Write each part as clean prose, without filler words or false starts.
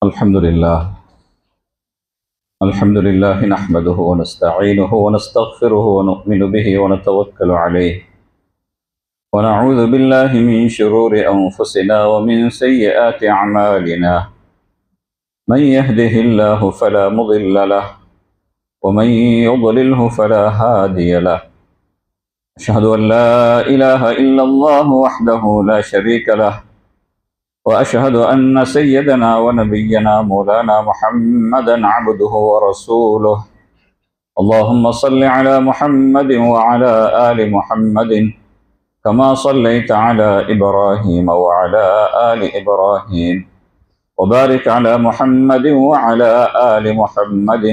الحمد لله نحمده ونستعينه ونستغفره ونؤمن به ونتوكل عليه ونعوذ بالله من شرور أنفسنا ومن سيئات أعمالنا من يهده الله فلا مضل له ومن يضلله فلا هادي له أشهد أن لا إله إلا الله وحده لا شريك له وأشهد أن سيدنا ونبينا مولانا محمدا عبده ورسوله اللهم صل على محمد وعلى آل محمد كما صليت على إبراهيم وعلى آل إبراهيم وبارك على محمد وعلى آل محمد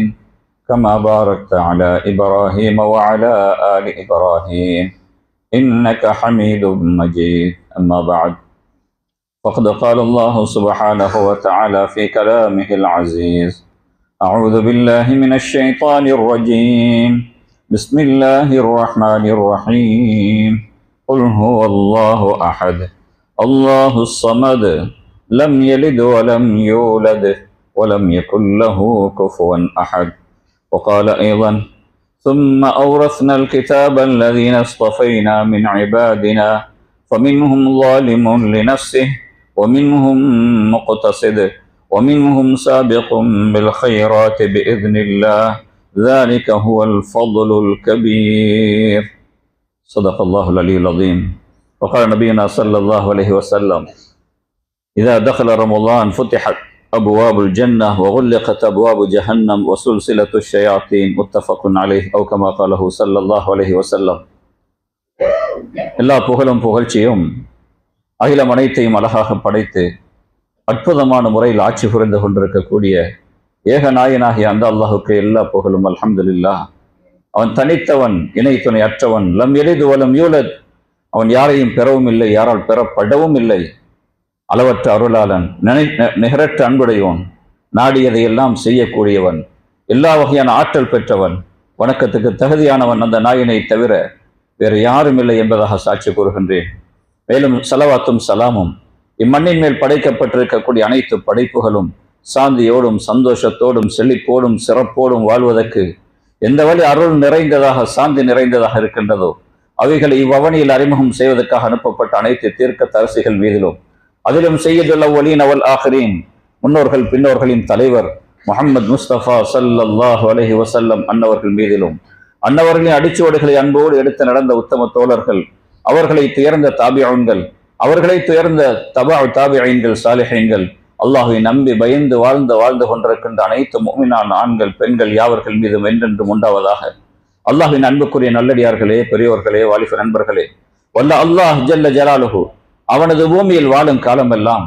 كما باركت على إبراهيم وعلى آل إبراهيم إنك حميد مجيد أما بعد فقد قال الله سبحانه وتعالى في كلامه العزيز أعوذ بالله من الشيطان الرجيم بسم الله الرحمن الرحيم قل هو الله أحد الله الصمد لم يلد ولم يولد ولم يكن له كفوا أحد وقال أيضا ثم أورثنا الكتاب الذين اصطفينا من عبادنا فمنهم ظالم لنفسه ومنهم مقتصد ومنهم سابق بالخيرات بإذن الله ذلك هو الفضل الكبير صدق الله العلي العظيم وقال نبينا صلى الله عليه وسلم إذا دخل رمضان فتحت أبواب الجنة وغلقت أبواب جهنم وسلسلة الشياطين متفق عليه أو كما قاله صلى الله عليه وسلم எல்லா புகழும் புகழ்ச்சியும் அகிலம் அனைத்தையும் அழகாக படைத்து அற்புதமான முறையில் ஆட்சி புரிந்து கொண்டிருக்கக்கூடிய ஏக நாயனாகிய அந்த அல்லாஹுக்கு எல்லா புகழும் அல்ஹம்துலில்லாஹ். அவன் தனித்தவன், இணை துணை அற்றவன். லம் எலிது வலம் யூலத், அவன் யாரையும் பெறவும் இல்லை, யாரால் பெறப்படவும் இல்லை. அளவற்ற அருளாளன், நிகரற்ற அன்புடையவன், நாடியதையெல்லாம் செய்யக்கூடியவன், எல்லா வகையான ஆற்றல் பெற்றவன், வணக்கத்துக்கு தகுதியானவன் அந்த நாயனை தவிர வேறு யாரும் இல்லை என்பதாக சாட்சி கூறுகின்றேன். மேலும் ஸலவாத்தும் சலாமும் இம்மண்ணின் மேல் படைக்கப்பட்டிருக்கக்கூடிய அனைத்து படைப்புகளும் சாந்தியோடும் சந்தோஷத்தோடும் செழிப்போடும் சிறப்போடும் வாழ்வதற்கு எந்த வழி அருள் நிறைந்ததாக சாந்தி நிறைந்ததாக இருக்கின்றதோ அவைகளை இவ்வவனியில் அறிமுகம் செய்வதற்காக அனுப்பப்பட்ட அனைத்து தீர்க்க தரிசிகள் மீதிலும், அதிலும் செய்யதுல் அவ்வலீன் வல் ஆகிரீன், முன்னோர்கள் பின்னோர்களின் தலைவர் முஹம்மது முஸ்தபா ஸல்லல்லாஹு அலைஹி வஸல்லம் அன்னவர்கள் மீதிலும், அன்னவர்களின் அடிச்சுவடுகளை அன்போடு எடுத்து நடந்த உத்தம தோழர்கள், அவர்களை துயர்ந்த தாபிஊன்கள், அவர்களை துயர்ந்த தாபிஈன்கள், சாலிஹீன்கள், அல்லாஹ்வை நம்பி பயந்து வாழ்ந்து கொண்டிருக்கின்ற அனைத்து முஃமினான ஆண்கள் பெண்கள் யாவர்கள் மீதும் என்றென்றும் உண்டாவதாக. அல்லாஹ்வின் அன்புக்குரிய நல்லடியார்களே, பெரியோர்களே, வாலிப நண்பர்களே, வல்ல அல்லாஹ் ஜல்ல ஜலாலுஹு அவனது பூமியில் வாழும் காலமெல்லாம்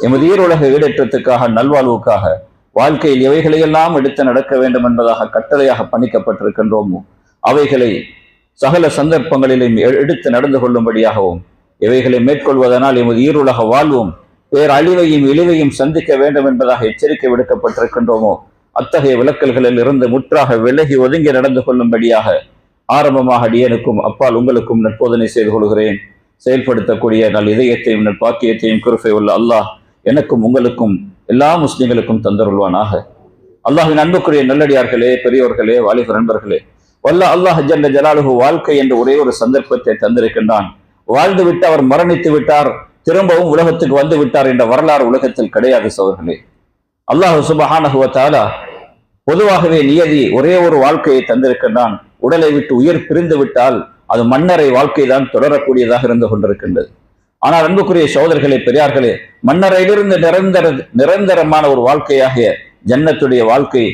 எமது ஈருலக ஈடேற்றத்துக்காக, நல்வாழ்வுக்காக, வாழ்க்கையில் எவைகளையெல்லாம் எடுத்து நடக்க வேண்டும் என்பதாக கட்டளையாக பணிக்கப்பட்டிருக்கின்றோமோ அவைகளை சகல சந்தர்ப்பங்களிலும் எடுத்து நடந்து கொள்ளும்படியாகவும், இவைகளை மேற்கொள்வதனால் எமது ஈருலக வாழ்வும் பேரழிவையும் இழிவையும் சந்திக்க வேண்டும் என்பதாக எச்சரிக்கை விடுக்கப்பட்டிருக்கின்றோமோ அத்தகைய விலக்கல்களில் இருந்து முற்றாக விலகி ஒதுங்கி நடந்து கொள்ளும்படியாக ஆரம்பமாக அடியனுக்கும் அப்பால் உங்களுக்கும் நற்போதனை செய்து கொள்கிறேன். செயல்படுத்தக்கூடிய நல் இதயத்தையும் நற்பாக்கியத்தையும் கிருபை உள்ள அல்லாஹ் எனக்கும் உங்களுக்கும் எல்லா முஸ்லிம்களுக்கும் தந்தருள்வானாக. அல்லாஹ்வின் அன்புக்குரிய நல்லடியார்களே, பெரியோர்களே, வாலிப நண்பர்களே, வல்ல அல்லாஹ் ஜல்ல ஜலாலுஹு வாழ்க்கை என்ற ஒரே ஒரு சந்தர்ப்பத்தை தந்திருக்கின்றான். வாழ்ந்து விட்டு அவர் மரணித்து விட்டார், திரும்பவும் உலகத்துக்கு வந்து விட்டார் என்ற வரலாறு உலகத்தில் கிடையாது சோதர்களே. அல்லாஹ் சுப்ஹானஹு வ தஆலா பொதுவாகவே நியதி ஒரே ஒரு வாழ்க்கையை தந்திருக்கின்றான். உடலை விட்டு உயிர் பிரிந்து விட்டால் அது மன்னரை வாழ்க்கை தான் தொடரக்கூடியதாக இருந்து கொண்டிருக்கின்றது. ஆனால் அன்புக்குரிய சகோதரர்களே, பெரியார்களே, மன்னரையிலிருந்து நிரந்தரமான ஒரு வாழ்க்கையாகிய ஜன்னத்துடைய வாழ்க்கை,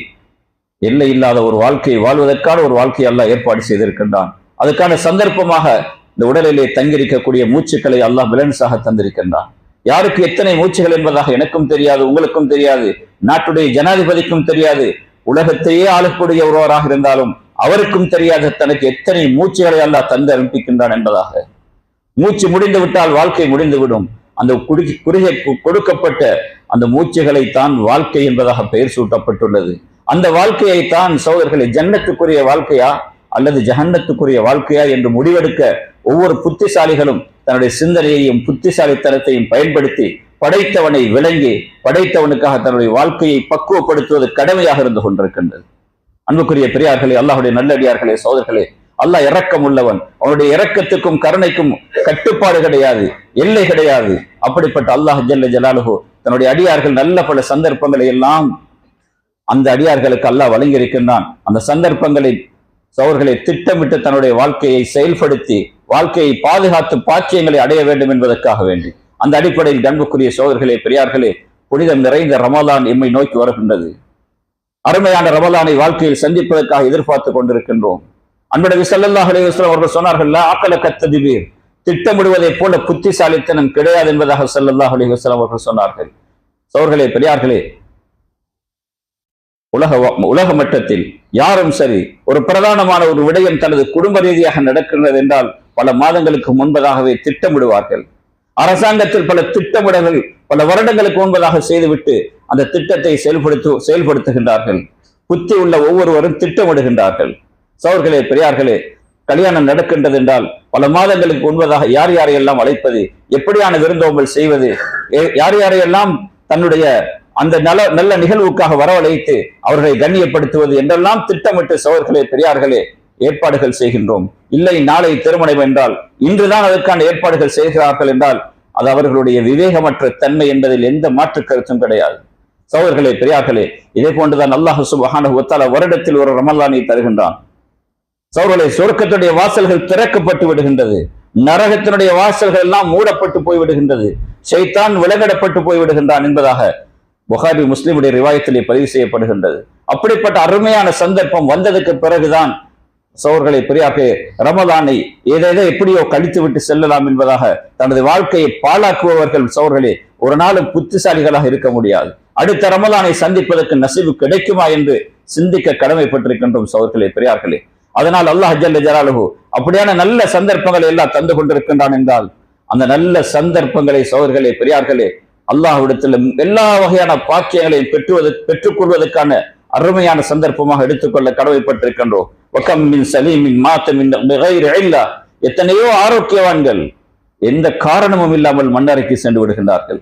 எல்லை இல்லாத ஒரு வாழ்க்கையை வாழ்வதற்கான ஒரு வாழ்க்கையை அல்லாஹ் ஏற்பாடு செய்திருக்கின்றான். அதுக்கான சந்தர்ப்பமாக இந்த உடலிலே தங்கியிருக்கக்கூடிய மூச்சுக்களை அல்லாஹ் பேலன்ஸாக தந்திருக்கின்றான். யாருக்கு எத்தனை மூச்சுகள் என்பதாக எனக்கும் தெரியாது, உங்களுக்கும் தெரியாது, நாட்டுடைய ஜனாதிபதிக்கும் தெரியாது, உலகத்தையே ஆளக்கூடிய ஒருவராக இருந்தாலும் அவருக்கும் தெரியாத தனக்கு எத்தனை மூச்சுகளை அல்லாஹ் தந்து அனுப்பிக்கின்றான் என்பதாக. மூச்சு முடிந்து விட்டால் வாழ்க்கை முடிந்துவிடும். அந்த குறுகிய கொடுக்கப்பட்ட அந்த மூச்சுகளை தான் வாழ்க்கை என்பதாக பெயர் சூட்டப்பட்டுள்ளது. அந்த வாழ்க்கையை தான் சகோதரர்களை ஜன்னத்துக்குரிய வாழ்க்கையா அல்லது ஜஹன்னத்துக்குரிய வாழ்க்கையா என்று முடிவெடுக்க ஒவ்வொரு புத்திசாலிகளும் தன்னுடைய சிந்தனையையும் புத்திசாலித்தனத்தையும் பயன்படுத்தி படைத்தவனை விளங்கி படைத்தவனுக்காக தன்னுடைய வாழ்க்கையை பக்குவப்படுத்துவது கடமையாக இருந்து கொண்டிருக்கின்றது. அன்புக்குரிய பெரியார்களே, அல்லாஹுடைய நல்லடியார்களே, சோதர்களே, அல்லாஹ் இரக்கம் உள்ளவன். அவனுடைய இரக்கத்துக்கும் கருணைக்கும் கட்டுப்பாடு கிடையாது, எல்லை கிடையாது. அப்படிப்பட்ட அல்லாஹ் ஜல்ல ஜலாலுஹு தன்னுடைய அடியார்கள் நல்ல பல சந்தர்ப்பங்களை எல்லாம் அந்த அடியார்களுக்கு அல்லாஹ் வழங்கி இருக்கின்றான். அந்த சந்தர்ப்பங்களை சோர்களை திட்டமிட்டு தன்னுடைய வாழ்க்கையை செயல்படுத்தி வாழ்க்கையை பாதுகாத்து பாக்கியங்களை அடைய வேண்டும் என்பதற்காக வேண்டி அந்த அடிப்படையில் அன்புக்குரிய சோதர்களே, பெரியார்களே, புனிதம் நிறைந்த ரமலான் எம்மை நோக்கி வருகின்றது. அருமையான ரமலானை வாழ்க்கையில் சந்திப்பதற்காக எதிர்பார்த்து கொண்டிருக்கின்றோம். அன்பு நபி ஸல்லல்லாஹு அலைஹி வஸல்லம் அவர்கள் சொன்னார்கள், லா அகல கத்ததிபீர், திட்டமிடுவதை போல புத்திசாலித்தனம் கிடையாது என்பதாக ஸல்லல்லாஹு அலைஹி வஸல்லம் அவர்கள் சொன்னார்கள். சோர்களே, பெரியார்களே, உலக மட்டத்தில் யாரும் சரி ஒரு பிரதானமான ஒரு விடயம் தனது குடும்ப ரீதியாக நடக்கின்றது என்றால் பல மாதங்களுக்கு முன்பதாகவே திட்டமிடுவார்கள். அரசாங்கத்தில் பல திட்டமிடல்கள் பல வருடங்களுக்கு முன்பதாக செய்துவிட்டு அந்த திட்டத்தை செயல்படுத்துகின்றார்கள். புத்தி உள்ள ஒவ்வொருவரும் திட்டமிடுகின்றார்கள். சோர்களே, பெரியார்களே, கல்யாணம் நடக்கின்றது என்றால் பல மாதங்களுக்கு முன்பதாக யார் யாரையெல்லாம் அழைப்பது, எப்படியான விருந்தோம்பல் செய்வது, யார் யாரையெல்லாம் தன்னுடைய அந்த நல்ல நிகழ்வுக்காக வரவழைத்து அவர்களை கண்ணியப்படுத்துவது என்றெல்லாம் திட்டமிட்டு சோர்களே, பெரியார்களே, ஏற்பாடுகள் செய்கின்றோம். இல்லை, நாளை திருமணம் என்றால் இன்றுதான் அதற்கான ஏற்பாடுகள் செய்கிறார்கள் என்றால் அது அவர்களுடைய விவேகமற்ற தன்மை என்பதில் எந்த மாற்று கருத்தும் கிடையாது. சோர்களே, பெரியார்களே, இதே போன்றுதான் அல்லாஹ் சுப்ஹானஹு வ தஆலா வருடத்தில் ஒரு ரமலானை தருகின்றான். சோர்களே, சொர்க்கத்துடைய வாசல்கள் திறக்கப்பட்டு விடுகின்றது, நரகத்தினுடைய வாசல்கள் எல்லாம் மூடப்பட்டு போய்விடுகின்றது, ஷைத்தான் விலகிடப்பட்டு போய்விடுகின்றான் என்பதாக புகாரி முஸ்லிமுடைய ரிவாயத்திலே பதிவு செய்யப்படுகின்றது. அப்படிப்பட்ட அருமையான சந்தர்ப்பம் வந்ததுக்கு பிறகுதான் சோர்களே, பெரியார்களே, ரமலானை ஏதேதோ எப்படியோ கழித்து விட்டு செல்லலாம் என்பதாக தனது வாழ்க்கையை பாழாக்குபவர்கள் சோர்களே ஒரு நாளும் புத்திசாலிகளாக இருக்க முடியாது. அடுத்த ரமலானை சந்திப்பதற்கு நசீபு கிடைக்குமா என்று சிந்திக்க கடமைப்பட்டிருக்கின்றோம் சோர்களே, பெரியார்களே. அதனால் அல்லாஹ் ஜல்ல ஜலாலுஹு அப்படியான நல்ல சந்தர்ப்பங்களை எல்லாம் தந்து கொண்டிருக்கின்றான் என்றால் அந்த நல்ல சந்தர்ப்பங்களை சோர்களே, பெரியார்களே, அல்லாஹ்விடத்தில் எல்லா வகையான பாக்கியங்களையும் பெற்றுக்கொள்வதற்கான அருமையான சந்தர்ப்பமாக எடுத்துக்கொள்ள கடமைப்பட்டிருக்கின்றோம். எத்தனையோ ஆரோக்கியவான்கள் எந்த காரணமும் இல்லாமல் மண்ணறைக்கு சென்று விடுகின்றார்கள்.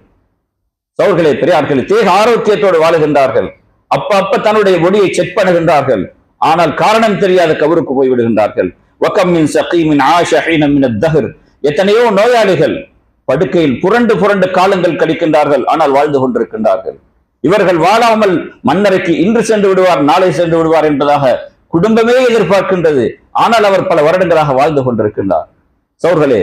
சோர்களே, பெரியார்களே, தேக ஆரோக்கியத்தோடு வாழுகின்றார்கள். அப்ப தன்னுடைய முடியை செக் பண்ணுகின்றார்கள். ஆனால் காரணம் தெரியாத கபருக்கு போய் விடுகின்றார்கள். எத்தனையோ நோயாளிகள் படுக்கையில் புரண்டு காலங்கள் கழிக்கின்றார்கள், ஆனால் வாழ்ந்து கொண்டிருக்கின்றார்கள். இவர்கள் வாழாமல் மண்ணறைக்கு இன்று சென்று விடுவார், நாளை சென்று விடுவார் என்பதாக குடும்பமே எதிர்பார்க்கின்றது. ஆனால் அவர் பல வருடங்களாக வாழ்ந்து கொண்டிருக்கின்றார். சோர்களே,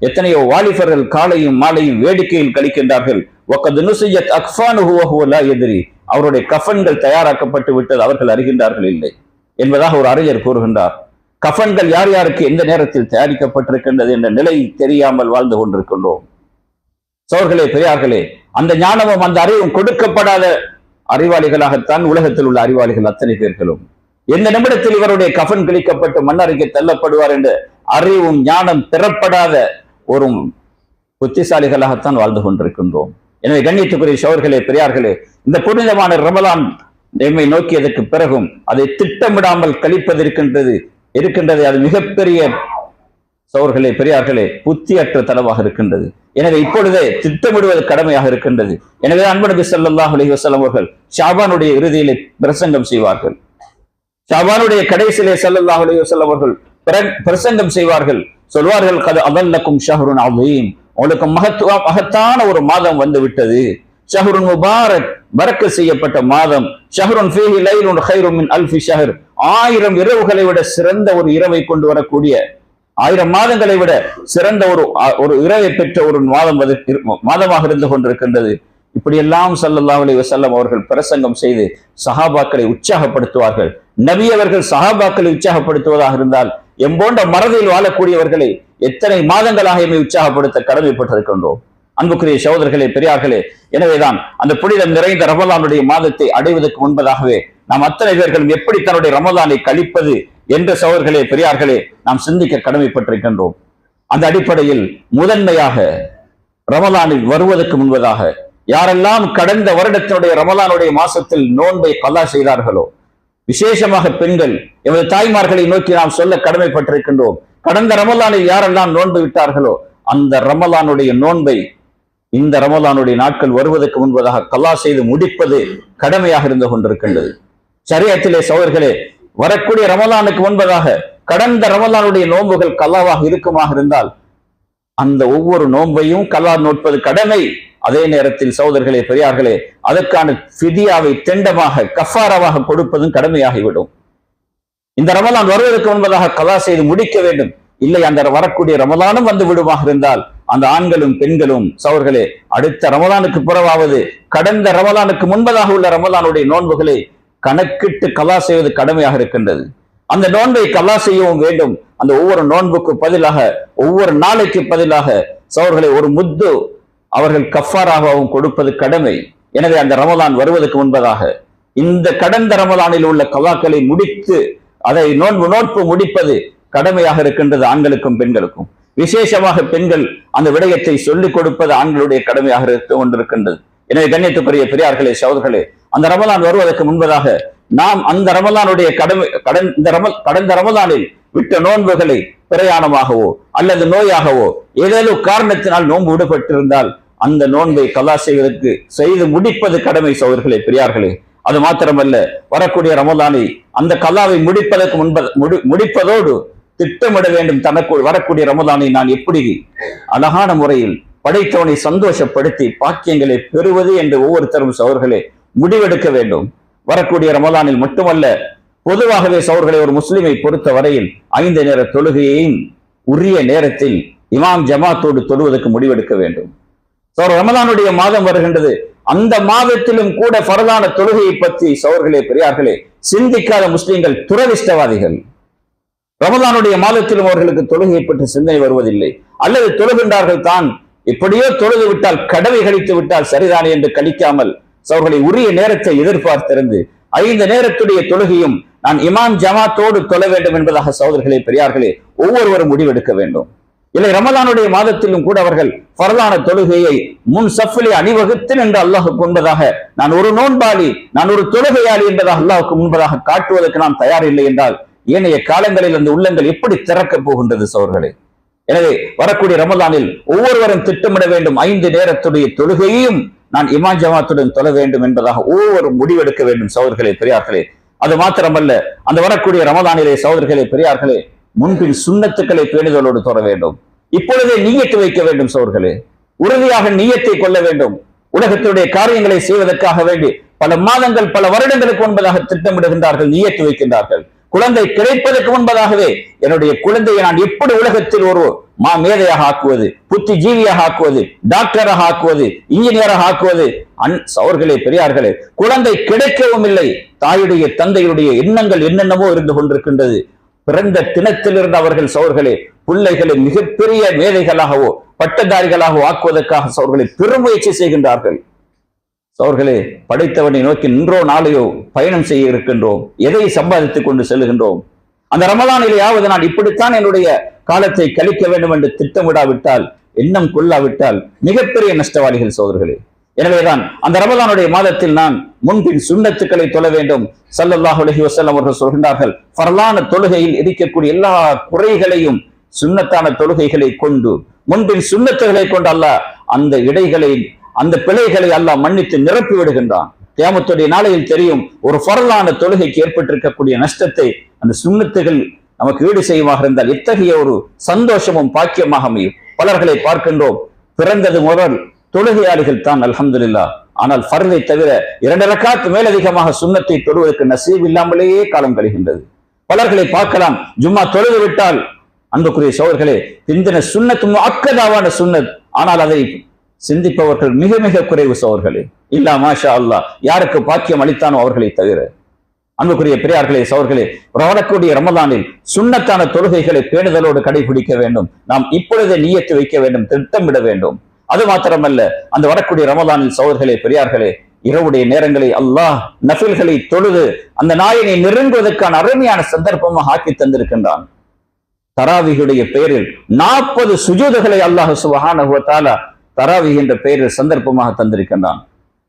எத்தனையோ வாலிபர்கள் காலையும் மாலையும் வேடிக்கையில் கழிக்கின்றார்கள். அவருடைய கஃபன்கள் தயாராக்கப்பட்டு விட்டது, அவர்கள் அறிகின்றார்கள் இல்லை என்பதாக ஒரு அறிஞர் கூறுகின்றார். கஃபன்கள் யார் யாருக்கு எந்த நேரத்தில் தயாரிக்கப்பட்டிருக்கின்றது என்ற நிலை தெரியாமல் வாழ்ந்து கொண்டிருக்கின்றோம். சோர்களே, பெரியார்களே, அந்த ஞானமும் அந்த அறிவும் கொடுக்கப்படாத அறிவாளிகளாகத்தான் உலகத்தில் உள்ள அறிவாளிகள் அத்தனை பேர்களும். எந்த நிமிடத்தில் இவருடைய கஃபன் கிழிக்கப்பட்டு மண்ணறைக்கு தள்ளப்படுவார் என்ற அறிவும் ஞானம் பெறப்படாத ஒரு புத்திசாலிகளாகத்தான் வாழ்ந்து கொண்டிருக்கின்றோம். எனவே கண்ணியத்துக்குரிய சோர்களே, பெரியார்களே, இந்த புனிதமான ரமலான் எம்மை நோக்கியதற்கு பிறகும் அதை திட்டமிடாமல் கழிப்பது இருக்கின்றது. அது மிகப்பெரிய சோர்களே, பெரியார்களே, புத்தியற்ற தளவாக இருக்கின்றது. எனவே இப்பொழுதே திட்டமிடுவது கடமையாக இருக்கின்றது. எனவே அன்பு நபி ஸல்லல்லாஹு அலைஹி வஸல்லம் அவர்கள் ஷாபானுடைய இறுதியிலே பிரசங்கம் செய்வார்கள். ஷாபானுடைய கடைசியிலே ஸல்லல்லாஹு அலைஹி வஸல்லம் அவர்கள் பிரசங்கம் செய்வார்கள். சொல்வார்கள், கத் அதல்லக்கும் ஷஹ்ருன் அதீம், உங்களுக்கு மகத்தான ஒரு மாதம் வந்து விட்டது. ஷஹ்ருன் முபாரக், பரக்கத் செய்யப்பட்ட மாதம். ஷஹ்ருன் ஃபீஹி லைலுன் கைரும் மின் அல்ஃபி ஷஹர், 1000 இரவுகளை விட சிறந்த ஒரு இரவை கொண்டு வரக்கூடிய, 1000 மாதங்களை விட சிறந்த ஒரு இரவை பெற்ற ஒரு மாதமாக இருந்து கொண்டிருக்கின்றது. இப்படியெல்லாம் ஸல்லல்லாஹு அலைஹி வஸல்லம் அவர்கள் பிரசங்கம் செய்து சஹாபாக்களை உற்சாகப்படுத்துவார்கள். நபி அவர்கள் சஹாபாக்களை உற்சாகப்படுத்துவதாக இருந்தால் எம்போன்ற மறதியில் வாழக்கூடியவர்களை எத்தனை மாதங்களாக எம்மை உற்சாகப்படுத்த கடமைப்பட்டிருக்கின்றோம். அன்புக்குரிய சகோதரர்களே, பெரியார்களே, எனவேதான் அந்த புனிதம் நிறைந்த ரமலானுடைய மாதத்தை அடைவதற்கு முன்பதாகவே நாம் அத்தனை பேர்களும் எப்படி தன்னுடைய ரமலானை கழிப்பது என்ற சகோதரர்களே, பெரியார்களே, நாம் சிந்திக்க கடமைப்பட்டிருக்கின்றோம். அந்த அடிப்படையில் முதன்மையாக ரமலானில் வருவதற்கு முன்பதாக யாரெல்லாம் கடந்த வருடத்தினுடைய ரமலானுடைய மாசத்தில் நோன்பை கலா செய்தார்களோ, விசேஷமாக பெண்கள், எமது தாய்மார்களை நோக்கி நாம் சொல்ல கடமைப்பட்டிருக்கின்றோம். கடந்த ரமலானில் யாரெல்லாம் நோன்பு விட்டார்களோ அந்த ரமலானுடைய நோன்பை இந்த ரமலானுடைய நாட்கள் வருவதற்கு முன்பதாக கலா செய்து முடிப்பது கடமையாக இருந்து கொண்டிருக்கின்றது. ஷரியத்திலே சகோதரர்களே, வரக்கூடிய ரமலானுக்கு முன்பதாக கடந்த ரமலானுடைய நோன்புகள் கலாவாக இருக்குமாக இருந்தால் அந்த ஒவ்வொரு நோன்பையும் கலா நோட்பது கடமை. அதே நேரத்தில் சகோதரர்களே, பெரியார்களே, அதற்கான ஃபிதியாவை தெண்டமாக கஃபாராவாக கொடுப்பதும் கடமையாகிவிடும். இந்த ரமலான் வருவதற்கு முன்பதாக கலா செய்து முடிக்க வேண்டும். இல்லை, அந்த வரக்கூடிய ரமலானும் வந்து விடுமாக இருந்தால் அந்த ஆண்களும் பெண்களும் சகோதரர்களே அடுத்த ரமலானுக்கு புறவாவது கடந்த ரமலானுக்கு முன்பதாக உள்ள ரமலானுடைய நோன்புகளை கணக்கிட்டு கலா செய்வது கடமையாக இருக்கின்றது. அந்த நோன்பை கலா செய்யவும் வேண்டும். அந்த ஒவ்வொரு நோன்புக்கு பதிலாக ஒவ்வொரு நாளைக்கு பதிலாக சகோதரர்களே ஒரு முத்து அவர்கள் கஃபாராகவும் கொடுப்பது கடமை. எனவே அந்த ரமலான் வருவதற்கு முன்பதாக இந்த கடந்த ரமலானில் உள்ள கலாக்களை முடித்து அதை நோன்பு முடிப்பது கடமையாக இருக்கின்றது ஆண்களுக்கும் பெண்களுக்கும். விசேஷமாக பெண்கள் அந்த விடயத்தை சொல்லிக் கொடுப்பது ஆண்களுடைய கடமையாக கொண்டிருக்கின்றது. எனவே கண்ணியத்துக்குரிய பெரியார்களே, சகோதரர்களே, அந்த ரமலான் வருவதற்கு முன்பதாக நாம் அந்த ரமலானுடைய கடந்த ரமலானில் விட்ட நோன்புகளை பிரயாணமாகவோ அல்லது நோயாகவோ ஏதேனும் காரணத்தினால் நோன்பு விடுபட்டிருந்தால் அந்த நோன்பை கலா செய்து முடிப்பது கடமை சகோதரர்களே, பெரியார்களே. அது மாத்திரமல்ல, வரக்கூடிய ரமலானை அந்த கலாவை முடிப்பதற்கு முடிப்பதோடு திட்டமிட வேண்டும். தனக்குள் வரக்கூடிய ரமலானை நான் எப்படி அழகான முறையில் படைத்தவனை சந்தோஷப்படுத்தி பாக்கியங்களை பெறுவது என்று ஒவ்வொருத்தரும் சகோதரர்களே முடிவெடுக்க வேண்டும். வரக்கூடிய ரமலானில் மட்டுமல்ல, பொதுவாகவே சகோதரர்களே ஒரு முஸ்லிமை பொறுத்த வரையில் 5 நேர தொழுகையையும் உரிய நேரத்தில் இமாம் ஜமாத்தோடு தொழுவதற்கு முடிவெடுக்க வேண்டும். ரமலானுடைய மாதம் வருகின்றது. அந்த மாதத்திலும் கூட ஃபர்தான தொழுகையை பற்றி சகோதரர்களே, பெரியார்களே, சிந்திக்காத முஸ்லிம்கள் துரதிஷ்டவாதிகள். ரமலானுடைய மாதத்திலும் அவர்களுக்கு தொழுகையை பற்றி சிந்தனை வருவதில்லை. அல்லது தொழுகின்றார்கள், தான் எப்படியோ தொழுது விட்டால் கடமை கழித்து விட்டால் சரிதானே என்று கழிக்காமல் சகோதரர்களை உரிய நேரத்தை எதிர்பார்த்திருந்து 5 நேரத்துடைய தொழுகையும் நான் இமாம் ஜமாத்தோடு தொழ வேண்டும் என்பதாக சகோதரர்களே, பெரியார்களே, ஒவ்வொருவரும் முடிவெடுக்க வேண்டும். இல்லை, ரமலானுடைய மாதத்திலும் கூட அவர்கள் ஃபர்லான தொழுகையை முன் சஃபிலே அணிவகுத்து என்று அல்லாஹுக்கு முன்பதாக நான் ஒரு நோன்பாளி, நான் ஒரு தொழுகையாளி என்பதாக அல்லாஹுக்கு முன்பதாக காட்டுவதற்கு நாம் தயார் இல்லை என்றால் ஏனைய காலங்களில் அந்த உள்ளங்கள் எப்படி திறக்கப் போகின்றது சகோதரர்களே? எனவே வரக்கூடிய ரமலானில் ஒவ்வொருவரும் திட்டமிட வேண்டும். 5 நேரத்துடைய தொழுகையையும் நான் இமாம் ஜமாத்துடன் தொழ வேண்டும் என்பதாக ஒவ்வொரு முடிவெடுக்க வேண்டும் சகோதரர்களே, பெரியார்களே. அது மாத்திரமல்ல, அந்த வரக்கூடிய ரமலானிலே சகோதரர்களே, பெரியார்களே, முன்பின் சுன்னத்துக்களை பேணுதலோடு தொழ வேண்டும். இப்பொழுதே நீயத்து வைக்க வேண்டும் சகோதரர்களே, உறுதியாக நீயத்தை கொள்ள வேண்டும். உலகத்தினுடைய காரியங்களை செய்வதற்காக வேண்டி பல மாதங்கள் பல வருடங்களுக்கு முன்பதாக திட்டமிடுகின்றார்கள், நீயத்து வைக்கின்றார்கள். குழந்தை கிடைப்பதற்கு முன்பதாகவே என்னுடைய குழந்தையை நான் எப்படி உலகத்தில் ஒரு மேதையாக ஆக்குவது, புத்தி ஜீவியாக ஆக்குவது, டாக்டராக ஆக்குவது, இன்ஜினியராக ஆக்குவது. சகோதரர்களே, பெரியார்களே, குழந்தை கிடைக்கவும் இல்லை. தாயுடைய தந்தையுடைய எண்ணங்கள் என்னென்னவோ இருந்து கொண்டிருக்கின்றது. பிறந்த தினத்திலிருந்து அவர்கள் சகோதரர்களே பிள்ளைகளை மிகப்பெரிய மேதைகளாகவோ பட்டதாரிகளாகவோ ஆக்குவதற்காக சகோதரர்களை பெருமுயற்சி செய்கின்றார்கள். சகோதரர்களே, படைத்தவனை நோக்கி நின்றோ நாளையோ பயணம் செய்ய இருக்கின்றோம். எதை சம்பாதித்துக் கொண்டு செல்கின்றோம்? அந்த ரமலானிலேயாவது நான் இப்படித்தான் என்னுடைய காலத்தை கழிக்க வேண்டும் என்று திட்டமிடாவிட்டால், எண்ணம் கொள்ளாவிட்டால் மிகப்பெரிய நஷ்டவாளிகள் சகோதரர்களே. எனவேதான் அந்த ரமலானுடைய மாதத்தில் நான் முன்பின் சுன்னத்துக்களை தொழ வேண்டும். ஸல்லல்லாஹு அலைஹி வஸல்லம் அவர்கள் சொல்கின்றார்கள், ஃபர்லான தொழுகையில் இருக்கக்கூடிய எல்லா குறைகளையும் சுன்னத்தான தொழுகைகளை கொண்டு முன்பின் சுன்னத்துகளை கொண்டு அல்லாஹ் அந்த இடைகளை அந்த பிழைகளை அல்லாஹ் மன்னித்து நிரப்பி விடுகின்றான். கியாமத்துடைய நாளையில் தெரியும் ஒரு ஃபர்லான தொழுகைக்கு ஏற்பட்டிருக்கக்கூடிய நஷ்டத்தை அந்த சுன்னத்துகள் நமக்கு ஈடு செய்யுமாக இருந்தால் எத்தகைய ஒரு சந்தோஷமும் பாக்கியமாக அமையும். பலர்களை பார்க்கின்றோம், பிறந்தது முதல் தொழுகையாளிகள் தான் அல்ஹம்துலில்லாஹ், ஆனால் ஃபர்லை தவிர 2 ரக்காத் மேலதிகமாக சுன்னத்தை தொழுவதற்கு நசீப் இல்லாமலேயே காலம் கழிகின்றது. பலர்களை பார்க்கலாம், ஜும்மா தொழுது விட்டால் அன்புக்குரிய சகோதரர்களே பிந்தின சுன்னத் முஅக்கதாவான சுன்னத், ஆனால் அதை சிந்திப்பவர்கள் மிக மிக குறைவு சகோதரர்களே. இல்லா மாஷா அல்லாஹ், யாருக்கு பாக்கியம் அளித்தானோ அவர்களை தவிர. அன்புக்குரிய பெரியார்களே, சகோதரர்களே, வரக்கூடிய ரமலானில் சுன்னத்தான தொழுகைகளை பேணுதலோடு கடைபிடிக்க வேண்டும். நாம் இப்பொழுதே நியத்து வைக்க வேண்டும், திட்டமிட வேண்டும். அது மாத்திரமல்ல, அந்த வரக்கூடிய ரமலானில் சகோதரர்களே, பெரியார்களே, இரவுடைய நேரங்களை அல்லாஹ் நஃபில்களை தொழுது அந்த நாயனை நெருங்குவதற்கான அருமையான சந்தர்ப்பமாக ஆக்கி தந்திருக்கின்றான். தராவிஹுடைய பெயரில் 40 சுஜூதுகளை அல்லாஹ் சுப்ஹானஹு வ தஆலா தராவிஹ் என்ற பெயரில் சந்தர்ப்பமாக தந்திருக்கின்றான்.